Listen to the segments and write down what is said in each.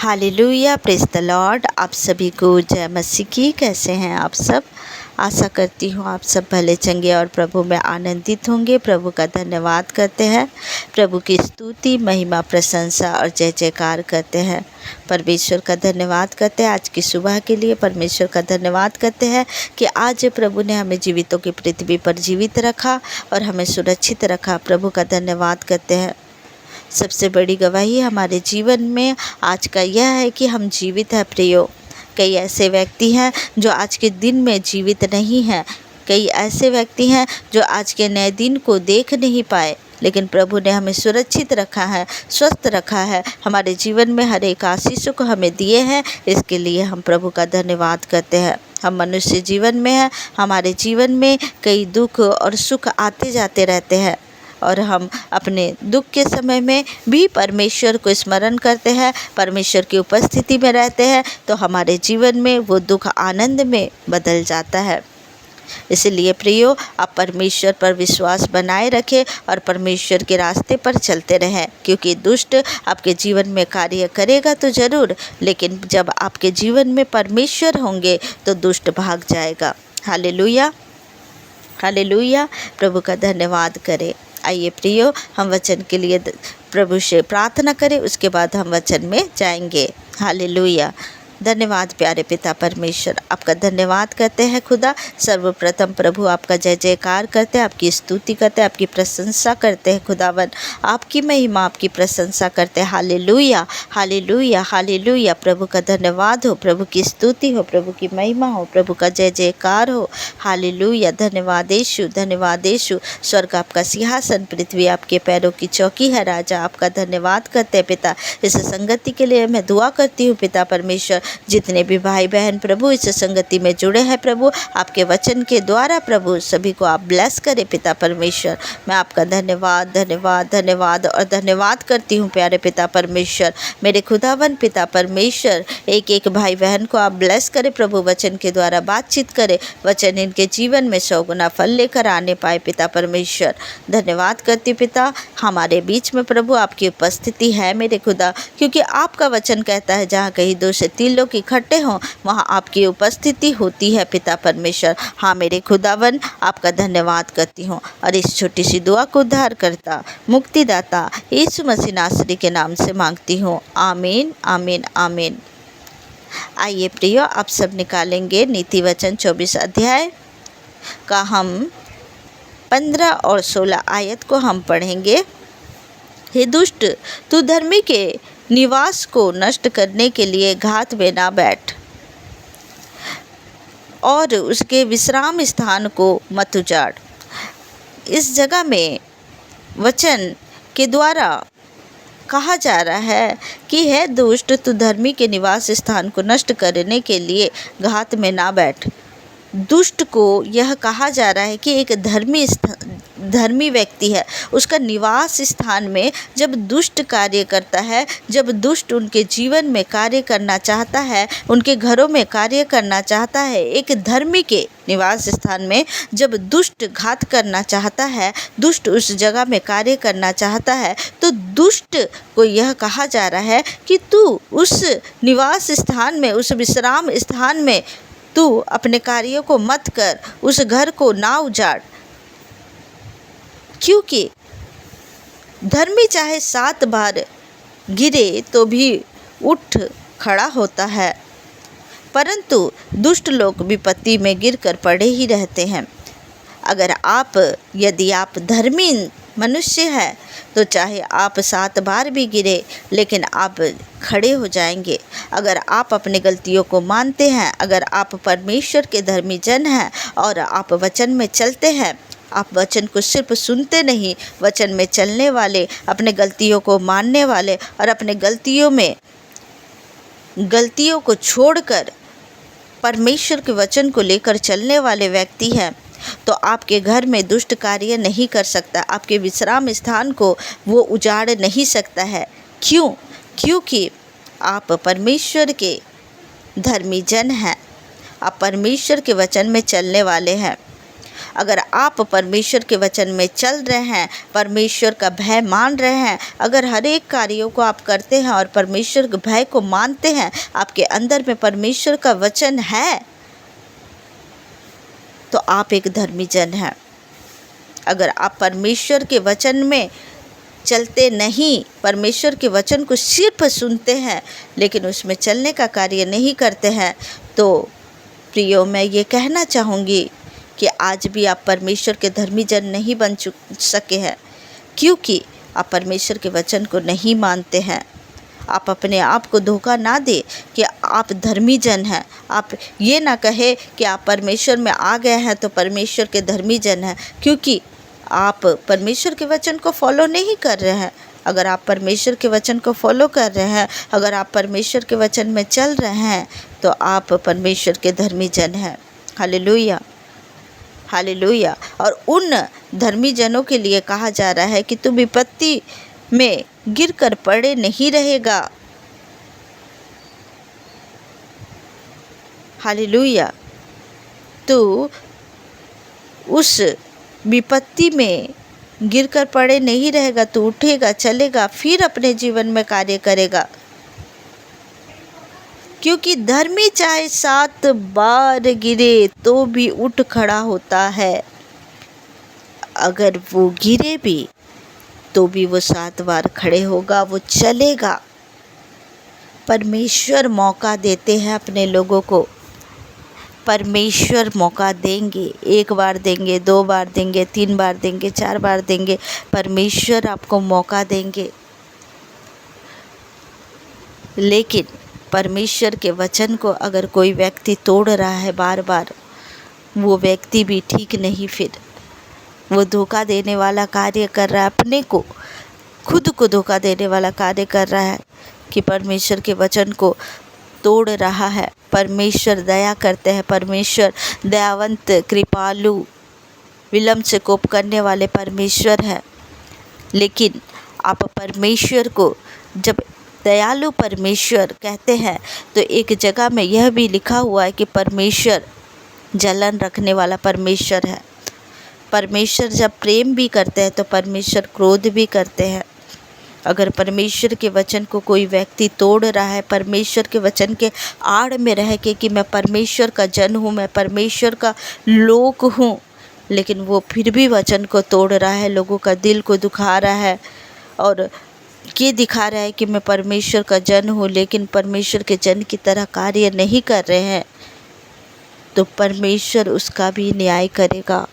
Hallelujah, praise the Lord. आप सभी को जय मसीह की। कैसे हैं आप सब? आशा करती हूँ आप सब भले चंगे और प्रभु में आनंदित होंगे। प्रभु का धन्यवाद करते हैं, प्रभु की स्तुति, महिमा, प्रशंसा और जय जयकार करते हैं। परमेश्वर का धन्यवाद करते हैं आज की सुबह के लिए। परमेश्वर का धन्यवाद करते हैं कि आज प्रभु ने हमें जीवितों की पृथ्वी पर जीवित रखा और हमें सुरक्षित रखा। प्रभु का धन्यवाद करते हैं। सबसे बड़ी गवाही हमारे जीवन में आज का यह है कि हम जीवित हैं प्रियो। कई ऐसे व्यक्ति हैं जो आज के दिन में जीवित नहीं हैं। कई ऐसे व्यक्ति हैं जो आज के नए दिन को देख नहीं पाए, लेकिन प्रभु ने हमें सुरक्षित रखा है, स्वस्थ रखा है, हमारे जीवन में हर एक आशीषों को हमें दिए हैं। इसके लिए हम प्रभु का धन्यवाद करते हैं। हम मनुष्य जीवन में हैं, हमारे जीवन में कई दुख और सुख आते जाते रहते हैं और हम अपने दुख के समय में भी परमेश्वर को स्मरण करते हैं, परमेश्वर की उपस्थिति में रहते हैं, तो हमारे जीवन में वो दुख आनंद में बदल जाता है। इसलिए प्रियो, आप परमेश्वर पर विश्वास बनाए रखें और परमेश्वर के रास्ते पर चलते रहें, क्योंकि दुष्ट आपके जीवन में कार्य करेगा तो ज़रूर, लेकिन जब आपके जीवन में परमेश्वर होंगे तो दुष्ट भाग जाएगा। Hallelujah, hallelujah. प्रभु का धन्यवाद करें। आइए प्रियो, हम वचन के लिए प्रभु से प्रार्थना करें, उसके बाद हम वचन में जाएंगे। हालेलुया। धन्यवाद प्यारे पिता परमेश्वर, आपका धन्यवाद करते हैं खुदा। सर्वप्रथम प्रभु आपका जय जयकार करते हैं, आपकी स्तुति करते हैं, आपकी प्रशंसा करते हैं खुदावन, आपकी महिमा, आपकी प्रशंसा करते हैं। Hallelujah, hallelujah, hallelujah. प्रभु का धन्यवाद हो, प्रभु की स्तुति हो, प्रभु की महिमा हो, प्रभु का जय जयकार हो। हालेलुया। धन्यवाद यीशु, धन्यवाद यीशु। स्वर्ग आपका सिंहासन, पृथ्वी आपके पैरों की चौकी है। राजा आपका धन्यवाद करते हैं पिता। इस संगति के लिए मैं दुआ करती हूँ पिता परमेश्वर। जितने भी भाई बहन प्रभु इस संगति में जुड़े हैं प्रभु, आपके वचन के द्वारा प्रभु सभी को आप ब्लेस करें पिता परमेश्वर। मैं आपका धन्यवाद धन्यवाद धन्यवाद और धन्यवाद करती हूँ प्यारे पिता परमेश्वर। मेरे खुदावन पिता परमेश्वर, एक एक भाई बहन को आप ब्लेस करें प्रभु, वचन के द्वारा बातचीत करें, वचन इनके जीवन में 100 गुना फल लेकर आने पाए पिता परमेश्वर। धन्यवाद करती पिता, हमारे बीच में प्रभु आपकी उपस्थिति है मेरे खुदा, क्योंकि आपका वचन कहता है जहाँ कहीं 2 से 3 लोग इकट्ठे हों वहाँ आपकी उपस्थिति होती है पिता परमेश्वर। हाँ मेरे खुदावन, आपका धन्यवाद करती हूँ और इस छोटी सी दुआ को उद्धार करता मुक्तिदाता यीशु मसीह नासरी के नाम से मांगती हूँ। आमीन, आमीन, आमीन। आइए प्रियो, आप सब निकालेंगे नीति वचन 24 अध्याय का हम 15 और 16 आयत को हम पढ़ेंगे। हे दुष्ट, तू धर्मी के निवास को नष्ट करने के लिए घात में ना बैठ और उसके विश्राम स्थान को मत उजाड़। इस जगह में वचन के द्वारा कहा जा रहा है कि हे दुष्ट, तू धर्मी के निवास स्थान को नष्ट करने के लिए घात में ना बैठ। दुष्ट को यह कहा जा रहा है कि एक धर्मी व्यक्ति है, उसका निवास स्थान में जब दुष्ट कार्य करता है, जब दुष्ट उनके जीवन में कार्य करना चाहता है, उनके घरों में कार्य करना चाहता है, एक धर्मी के निवास स्थान में जब दुष्ट घात करना चाहता है, दुष्ट उस जगह में कार्य करना चाहता है, तो दुष्ट को यह कहा जा रहा है कि तू उस निवास स्थान में, उस विश्राम स्थान में तू अपने कार्यों को मत कर, उस घर को ना उजाड़, क्योंकि धर्मी चाहे 7 बार गिरे तो भी उठ खड़ा होता है, परंतु दुष्ट लोग विपत्ति में गिरकर पड़े ही रहते हैं। यदि आप धर्मी मनुष्य हैं तो चाहे आप 7 बार भी गिरे, लेकिन आप खड़े हो जाएंगे। अगर आप अपनी गलतियों को मानते हैं, अगर आप परमेश्वर के धर्मी जन हैं और आप वचन में चलते हैं, आप वचन को सिर्फ सुनते नहीं, वचन में चलने वाले, अपने गलतियों को मानने वाले और अपने गलतियों को छोड़कर परमेश्वर के वचन को लेकर चलने वाले व्यक्ति हैं, तो आपके घर में दुष्ट कार्य नहीं कर सकता, आपके विश्राम स्थान को वो उजाड़ नहीं सकता है। क्यों? क्योंकि आप परमेश्वर के धर्मी जन हैं, आप परमेश्वर के वचन में चलने वाले हैं। अगर आप परमेश्वर के वचन में चल रहे हैं, परमेश्वर का भय मान रहे हैं, अगर हर एक कार्यों को आप करते हैं और परमेश्वर के भय को मानते हैं, आपके अंदर में परमेश्वर का वचन है, तो आप एक धर्मी जन हैं। अगर आप परमेश्वर के वचन में चलते नहीं, परमेश्वर के वचन को सिर्फ सुनते हैं लेकिन उसमें चलने का कार्य नहीं करते हैं, तो प्रियो, मैं ये कहना चाहूँगी कि आज भी आप परमेश्वर के धर्मी जन नहीं बन सके हैं, क्योंकि आप परमेश्वर के वचन को नहीं मानते हैं। आप अपने आप को धोखा ना दे कि आप धर्मी जन हैं। आप ये ना कहे कि आप परमेश्वर में आ गए हैं तो परमेश्वर के धर्मी जन हैं, क्योंकि आप परमेश्वर के वचन को फॉलो नहीं कर रहे हैं। अगर आप परमेश्वर के वचन को फॉलो कर रहे हैं, अगर आप परमेश्वर के वचन में चल रहे हैं, तो आप परमेश्वर के धर्मी जन हैं। Hallelujah, hallelujah. और उन धर्मी जनों के लिए कहा जा रहा है कि तू विपत्ति में गिर कर पड़े नहीं रहेगा। हालेलुया। तू उस विपत्ति में गिर कर पड़े नहीं रहेगा, तू उठेगा, चलेगा, फिर अपने जीवन में कार्य करेगा। क्योंकि धर्मी चाहे 7 बार गिरे तो भी उठ खड़ा होता है। अगर वो गिरे भी तो भी वो 7 बार खड़े होगा, वो चलेगा। परमेश्वर मौका देते हैं अपने लोगों को। परमेश्वर मौका देंगे, 1 बार देंगे, 2 बार देंगे, 3 बार देंगे, 4 बार देंगे। परमेश्वर आपको मौका देंगे। लेकिन परमेश्वर के वचन को अगर कोई व्यक्ति तोड़ रहा है बार बार, वो व्यक्ति भी ठीक नहीं। फिर वो धोखा देने वाला कार्य कर रहा है, अपने को, खुद को धोखा देने वाला कार्य कर रहा है कि परमेश्वर के वचन को तोड़ रहा है। परमेश्वर दया करते हैं, परमेश्वर दयावंत, कृपालु, विलम्ब से कोप करने वाले परमेश्वर है। लेकिन आप परमेश्वर को जब दयालु परमेश्वर कहते हैं, तो एक जगह में यह भी लिखा हुआ है कि परमेश्वर जलन रखने वाला परमेश्वर है। परमेश्वर जब प्रेम भी करते हैं तो परमेश्वर क्रोध भी करते हैं। अगर परमेश्वर के वचन को कोई व्यक्ति तोड़ रहा है, परमेश्वर के वचन के आड़ में रह के कि मैं परमेश्वर का जन हूँ, मैं परमेश्वर का लोग हूँ, लेकिन वो फिर भी वचन को तोड़ रहा है, लोगों का दिल को दुखा रहा है और ये दिखा रहा है कि मैं परमेश्वर का जन हूँ, लेकिन परमेश्वर के जन की तरह कार्य नहीं कर रहे हैं, तो परमेश्वर उसका भी न्याय करेगा।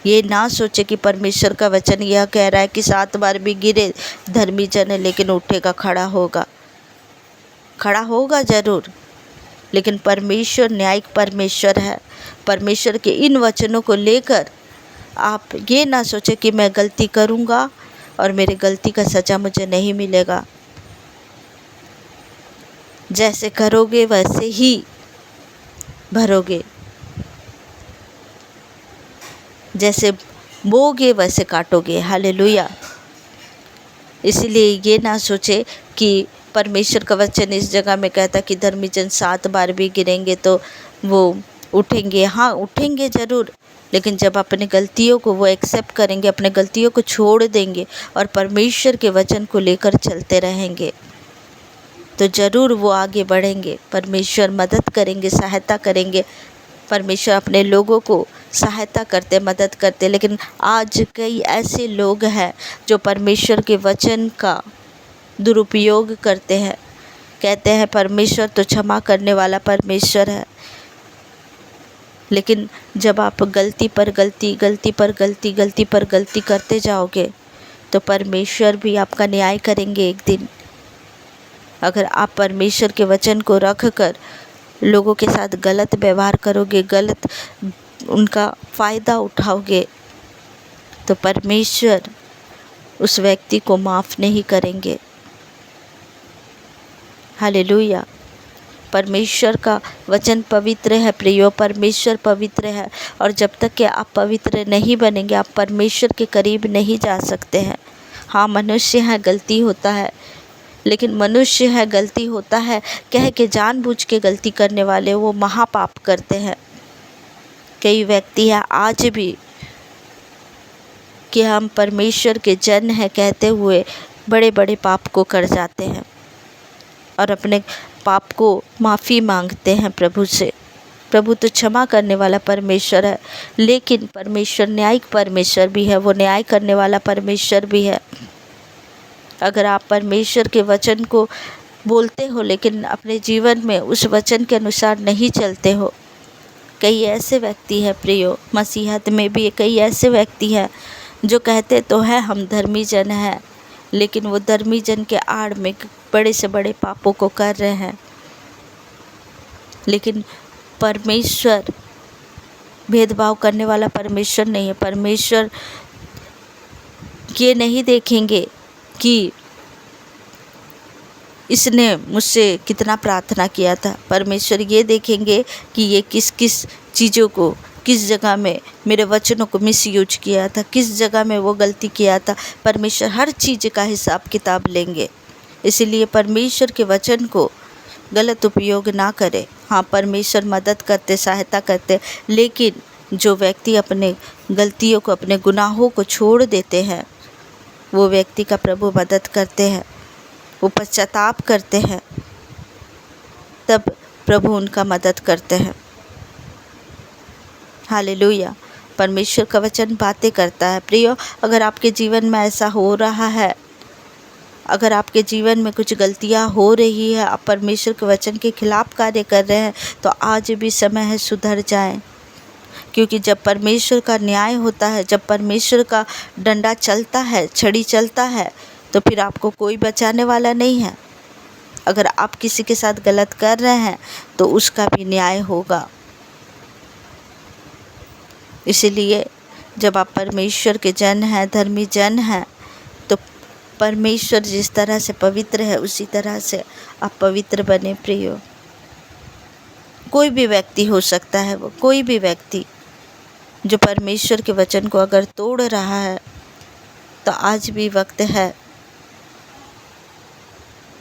ये ना सोचे कि परमेश्वर का वचन यह कह रहा है कि 7 बार भी गिरे धर्मी जन है लेकिन उठेगा, खड़ा होगा। खड़ा होगा ज़रूर, लेकिन परमेश्वर न्यायिक परमेश्वर है। परमेश्वर के इन वचनों को लेकर आप ये ना सोचे कि मैं गलती करूँगा और मेरी गलती का सज़ा मुझे नहीं मिलेगा। जैसे करोगे वैसे ही भरोगे, जैसे बोगे वैसे काटोगे। हालेलुया। इसलिए ये ना सोचे कि परमेश्वर का वचन इस जगह में कहता कि धर्मी जन 7 बार भी गिरेंगे तो वो उठेंगे। हाँ, उठेंगे ज़रूर, लेकिन जब अपनी गलतियों को वो एक्सेप्ट करेंगे, अपने गलतियों को छोड़ देंगे और परमेश्वर के वचन को लेकर चलते रहेंगे, तो ज़रूर वो आगे बढ़ेंगे। परमेश्वर मदद करेंगे, सहायता करेंगे। परमेश्वर अपने लोगों को सहायता करते, मदद करते। लेकिन आज कई ऐसे लोग हैं जो परमेश्वर के वचन का दुरुपयोग करते हैं। कहते हैं परमेश्वर तो क्षमा करने वाला परमेश्वर है, लेकिन जब आप गलती पर गलती, गलती पर गलती, गलती पर गलती करते जाओगे तो परमेश्वर भी आपका न्याय करेंगे एक दिन। अगर आप परमेश्वर के वचन को रख कर लोगों के साथ गलत व्यवहार करोगे, गलत उनका फ़ायदा उठाओगे, तो परमेश्वर उस व्यक्ति को माफ़ नहीं करेंगे। हालेलुया। परमेश्वर का वचन पवित्र है प्रियो, परमेश्वर पवित्र है, और जब तक कि आप पवित्र नहीं बनेंगे आप परमेश्वर के करीब नहीं जा सकते हैं। हाँ, मनुष्य है, गलती होता है, लेकिन मनुष्य है, गलती होता है कह के जानबूझ के गलती करने वाले वो महापाप करते हैं। कई व्यक्ति हैं आज भी कि हम परमेश्वर के जन हैं कहते हुए बड़े बड़े पाप को कर जाते हैं और अपने पाप को माफ़ी मांगते हैं प्रभु से। प्रभु तो क्षमा करने वाला परमेश्वर है, लेकिन परमेश्वर न्यायिक परमेश्वर भी है, वो न्याय करने वाला परमेश्वर भी है। अगर आप परमेश्वर के वचन को बोलते हो लेकिन अपने जीवन में उस वचन के अनुसार नहीं चलते हो, कई ऐसे व्यक्ति हैं प्रियो, मसीहत में भी कई ऐसे व्यक्ति हैं जो कहते तो हैं हम धर्मी जन हैं, लेकिन वो धर्मी जन के आड़ में बड़े से बड़े पापों को कर रहे हैं। लेकिन परमेश्वर भेदभाव करने वाला परमेश्वर नहीं है। परमेश्वर ये नहीं देखेंगे कि इसने मुझसे कितना प्रार्थना किया था। परमेश्वर ये देखेंगे कि ये किस किस चीज़ों को, किस जगह में मेरे वचनों को मिसयूज किया था, किस जगह में वो गलती किया था। परमेश्वर हर चीज़ का हिसाब किताब लेंगे। इसीलिए परमेश्वर के वचन को गलत उपयोग ना करें। हाँ, परमेश्वर मदद करते, सहायता करते, लेकिन जो व्यक्ति अपने गलतियों को, अपने गुनाहों को छोड़ देते हैं, वो व्यक्ति का प्रभु मदद करते हैं, वो पश्चाताप करते हैं, तब प्रभु उनका मदद करते हैं। हालेलुया। परमेश्वर का वचन बातें करता है। प्रियो, अगर आपके जीवन में ऐसा हो रहा है, अगर आपके जीवन में कुछ गलतियां हो रही है, आप परमेश्वर के वचन के खिलाफ कार्य कर रहे हैं, तो आज भी समय है सुधर जाएं। क्योंकि जब परमेश्वर का न्याय होता है, जब परमेश्वर का डंडा चलता है, छड़ी चलता है, तो फिर आपको कोई बचाने वाला नहीं है। अगर आप किसी के साथ गलत कर रहे हैं तो उसका भी न्याय होगा। इसीलिए जब आप परमेश्वर के जन हैं, धर्मी जन हैं, तो परमेश्वर जिस तरह से पवित्र है उसी तरह से आप पवित्र बने प्रियो। कोई भी व्यक्ति हो सकता है, वो कोई भी व्यक्ति जो परमेश्वर के वचन को अगर तोड़ रहा है, तो आज भी वक्त है।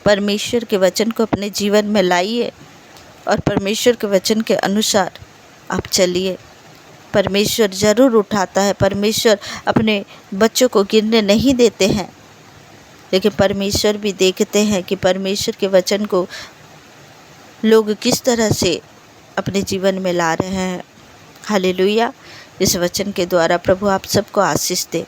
परमेश्वर के वचन को अपने जीवन में लाइए और परमेश्वर के वचन के अनुसार आप चलिए। परमेश्वर ज़रूर उठाता है। परमेश्वर अपने बच्चों को गिरने नहीं देते हैं, लेकिन परमेश्वर भी देखते हैं कि परमेश्वर के वचन को लोग किस तरह से अपने जीवन में ला रहे हैं। हालेलुया। इस वचन के द्वारा प्रभु आप सबको आशीष दे।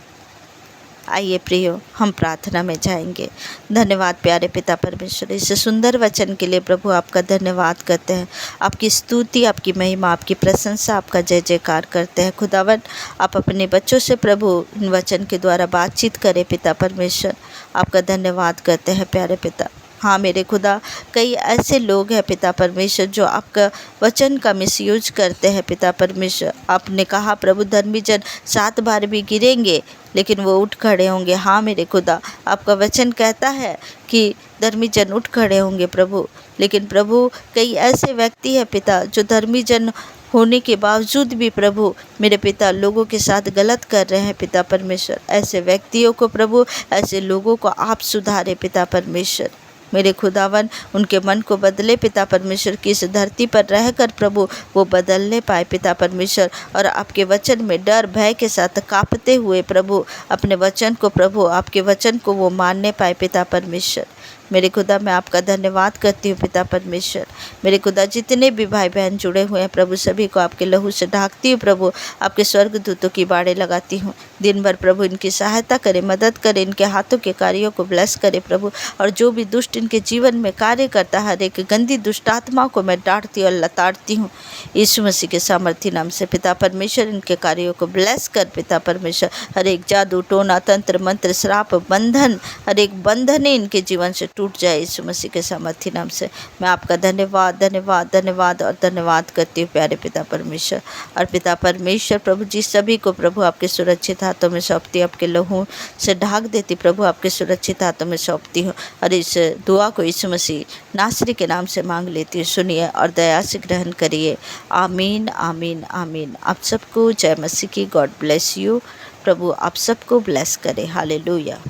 आइए प्रियो, हम प्रार्थना में जाएंगे। धन्यवाद प्यारे पिता परमेश्वर, इस सुंदर वचन के लिए प्रभु आपका धन्यवाद करते हैं। आपकी स्तुति, आपकी महिमा, आपकी प्रशंसा, आपका जय जयकार करते हैं। खुदावन, आप अपने बच्चों से प्रभु इन वचन के द्वारा बातचीत करें पिता परमेश्वर। आपका धन्यवाद करते हैं प्यारे पिता। हाँ मेरे खुदा, कई ऐसे लोग हैं पिता परमेश्वर जो आपका वचन का मिसयूज करते हैं पिता परमेश्वर। आपने कहा प्रभु धर्मी जन 7 बार भी गिरेंगे लेकिन वो उठ खड़े होंगे। हाँ मेरे खुदा, आपका वचन कहता है कि धर्मी जन उठ खड़े होंगे प्रभु। लेकिन प्रभु कई ऐसे व्यक्ति हैं पिता जो धर्मी जन होने के बावजूद भी प्रभु मेरे पिता लोगों के साथ गलत कर रहे हैं पिता परमेश्वर। ऐसे व्यक्तियों को प्रभु, ऐसे लोगों को आप सुधारे पिता परमेश्वर। मेरे खुदावन, उनके मन को बदले पिता परमेश्वर की इस धरती पर रहकर प्रभु वो बदलने पाए पिता परमेश्वर, और आपके वचन में डर भय के साथ कांपते हुए प्रभु अपने वचन को, प्रभु आपके वचन को वो मानने पाए पिता परमेश्वर। मेरे खुदा, मैं आपका धन्यवाद करती हूँ पिता परमेश्वर। मेरे खुदा, जितने भी भाई बहन जुड़े हुए हैं प्रभु, सभी को आपके लहू से ढाकती हूँ प्रभु। आपके स्वर्गदूतों की बाड़े लगाती हूँ। दिन भर प्रभु इनकी सहायता करे, मदद करे, इनके हाथों के कार्यों को ब्लेस करे प्रभु। और जो भी दुष्ट इनके जीवन में कार्य करता है, हर एक गंदी दुष्ट आत्मा को मैं डांटती और लताड़ती हूँ यीशु मसीह के सामर्थी नाम से पिता परमेश्वर। इनके कार्यों को ब्लेस कर पिता परमेश्वर। हर एक जादू टोना तंत्र मंत्र श्राप बंधन, हर एक बंधन इनके जीवन से टूट जाए यीशु मसीह के सामर्थी नाम से। मैं आपका धन्यवाद धन्यवाद धन्यवाद और धन्यवाद करती हूँ प्यारे पिता परमेश्वर। और पिता परमेश्वर प्रभु जी, सभी को प्रभु आपके सुरक्षित हाथों में सौंपती, आपके लहू से ढाक देती प्रभु, आपके सुरक्षित हाथों में सौंपती हूँ। और इस दुआ को यीशु मसीह नासरी के नाम से मांग लेती हूँ। सुनिए और दया से ग्रहण करिए। आमीन आमीन आमीन। आप सबको जय मसीह की। God bless you. प्रभु आप सबको ब्लेस करे। हालेलुया।